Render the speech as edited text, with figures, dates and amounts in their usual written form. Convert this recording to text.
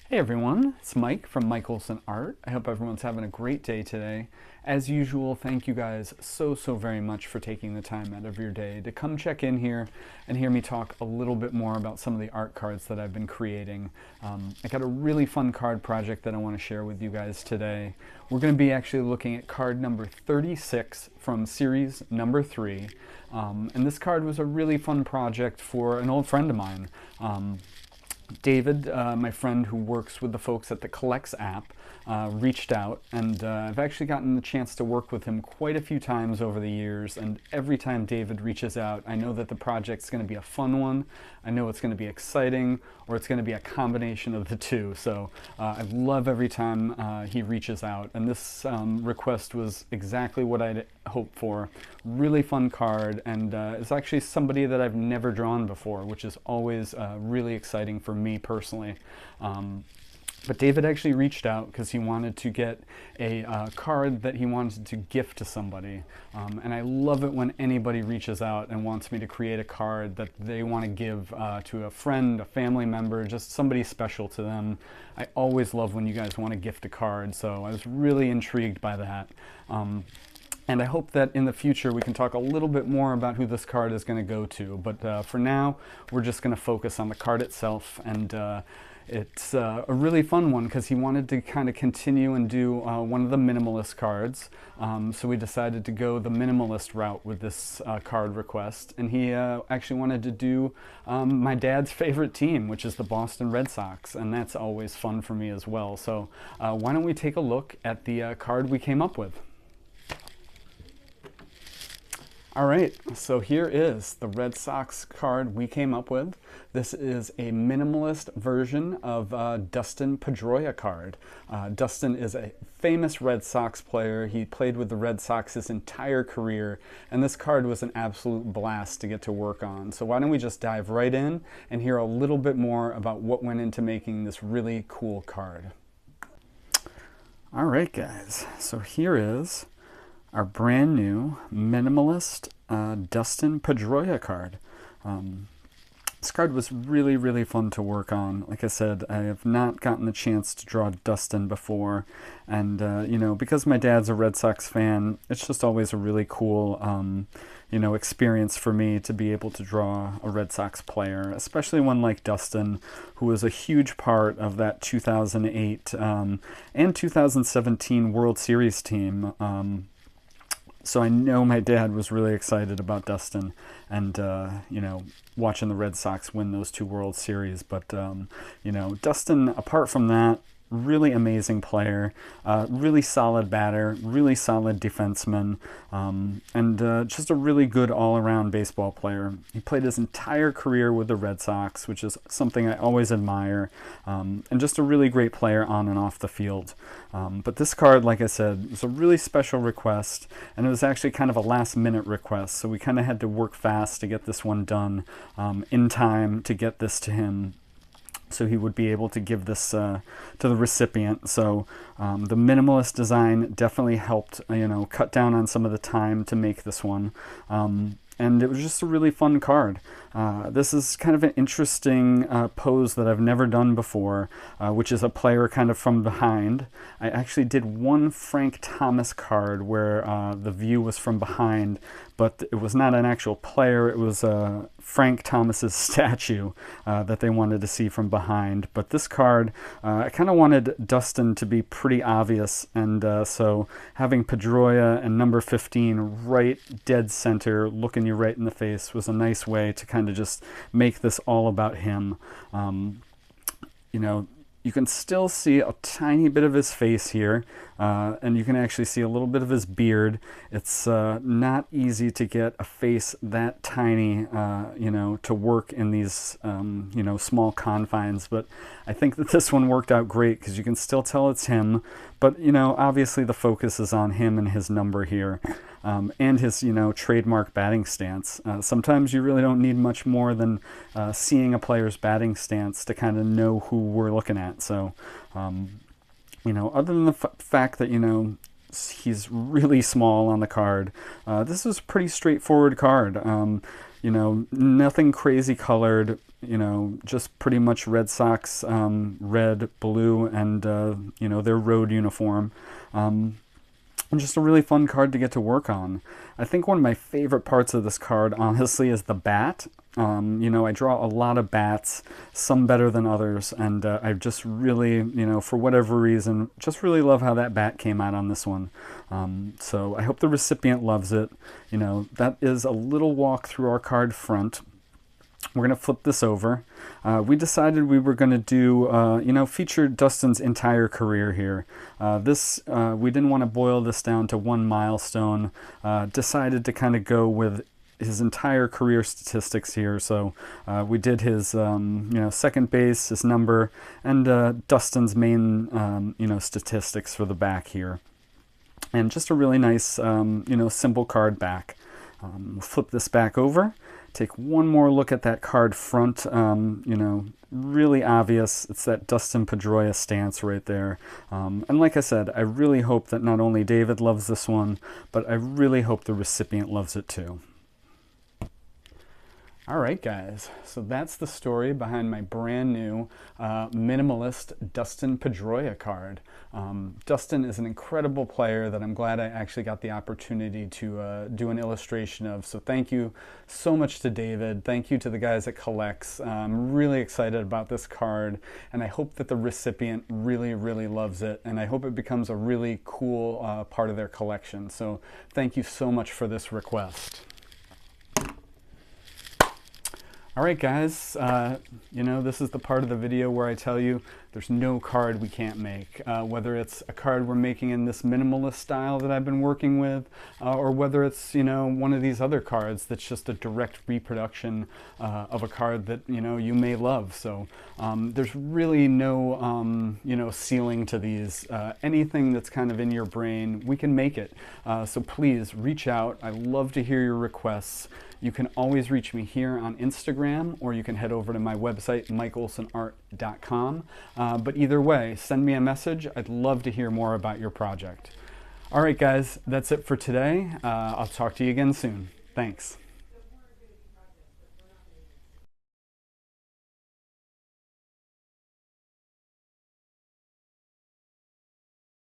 Hey everyone, it's Mike from Mike Olson Art. I hope everyone's having a great day today. As usual, thank you guys so very much for taking the time out of your day to come check in here and hear me talk a little bit more about some of the art cards that I've been creating. I got a really fun card project that I want to share with you guys today. We're going to be actually looking at card number 36 from series number 3. And this card was a really fun project for an old friend of mine. David, my friend who works with the folks at the Collects app, reached out, and I've actually gotten the chance to work with him quite a few times over the years, and every time David reaches out, I know that the project's going to be a fun one, I know it's going to be exciting, or it's going to be a combination of the two, so I love every time he reaches out, and this request was exactly what I'd hoped for. Really fun card, and it's actually somebody that I've never drawn before, which is always really exciting for me personally. But David actually reached out because he wanted to get a card that he wanted to gift to somebody. And I love it when anybody reaches out and wants me to create a card that they want to give to a friend, a family member, just somebody special to them. I always love when you guys want to gift a card, so I was really intrigued by that. And I hope that in the future we can talk a little bit more about who this card is going to go to. But for now, we're just going to focus on the card itself. And it's a really fun one because he wanted to kind of continue and do one of the minimalist cards. So we decided to go the minimalist route with this card request. And he actually wanted to do my dad's favorite team, which is the Boston Red Sox. And that's always fun for me as well. So why don't we take a look at the card we came up with. All right, so here is the Red Sox card we came up with. This is a minimalist version of Dustin Pedroia card. Dustin is a famous Red Sox player. He played with the Red Sox his entire career, and this card was an absolute blast to get to work on. So why don't we just dive right in and hear a little bit more about what went into making this really cool card. All right, guys, so here is our brand new minimalist Dustin Pedroia card. This card was really fun to work on. Like I said, I have not gotten the chance to draw Dustin before, and you know, because my dad's a Red Sox fan, it's just always a really cool you know, experience for me to be able to draw a Red Sox player, especially one like Dustin, who was a huge part of that 2008 and 2017 World Series team. So I know my dad was really excited about Dustin and, you know, watching the Red Sox win those 2 World Series. But, you know, Dustin, apart from that, really amazing player, really solid batter, really solid defenseman, and just a really good all-around baseball player. He played his entire career with the Red Sox, which is something I always admire, and just a really great player on and off the field. But this card, like I said, was a really special request, and it was actually kind of a last-minute request, so we kind of had to work fast to get this one done in time to get this to him, so he would be able to give this to the recipient. So the minimalist design definitely helped, you know, cut down on some of the time to make this one. And it was just a really fun card. This is kind of an interesting pose that I've never done before, which is a player kind of from behind. I actually did one Frank Thomas card where the view was from behind, but it was not an actual player. It was Frank Thomas's statue that they wanted to see from behind. But this card, I kind of wanted Dustin to be pretty obvious, and so having Pedroia and number 15 right dead center, looking you right in the face, was a nice way to kind of just make this all about him. You know, you can still see a tiny bit of his face here, and you can actually see a little bit of his beard. It's not easy to get a face that tiny, you know, to work in these, you know, small confines. But I think that this one worked out great because you can still tell it's him. But, you know, obviously the focus is on him and his number here. And his, you know, trademark batting stance. Sometimes you really don't need much more than seeing a player's batting stance to kind of know who we're looking at. So, you know, other than the fact that, you know, he's really small on the card, this is a pretty straightforward card. you know, nothing crazy colored, you know, just pretty much Red Sox, red, blue, and, you know, their road uniform. And just a really fun card to get to work on. I think one of my favorite parts of this card, honestly, is the bat. You know, I draw a lot of bats, some better than others, and I just really, you know, for whatever reason, just really love how that bat came out on this one. So I hope the recipient loves it. You know, that is a little walk through our card front. We're going to flip this over. We decided we were going to do, you know, feature Dustin's entire career here. We didn't want to boil this down to one milestone. Decided to kind of go with his entire career statistics here. So we did his, you know, second base, his number, and Dustin's main, you know, statistics for the back here. And just a really nice, you know, simple card back. We'll flip this back over. Take one more look at that card front, you know, really obvious. It's that Dustin Pedroia stance right there. And like I said, I really hope that not only David loves this one, but I really hope the recipient loves it too. All right, guys, so that's the story behind my brand new Minimalist Dustin Pedroia card. Dustin is an incredible player that I'm glad I actually got the opportunity to do an illustration of. So thank you so much to David. Thank you to the guys at Collects. I'm really excited about this card, and I hope that the recipient really, really loves it, and I hope it becomes a really cool part of their collection. So thank you so much for this request. All right, guys, you know, this is the part of the video where I tell you there's no card we can't make, whether it's a card we're making in this minimalist style that I've been working with, or whether it's, you know, one of these other cards that's just a direct reproduction of a card that, you know, you may love. So there's really no, you know, ceiling to these. Anything that's kind of in your brain, we can make it. So please reach out. I love to hear your requests. You can always reach me here on Instagram, or you can head over to my website, mikeolsonart.com. But either way, send me a message. I'd love to hear more about your project. All right, guys, that's it for today. I'll talk to you again soon. Thanks.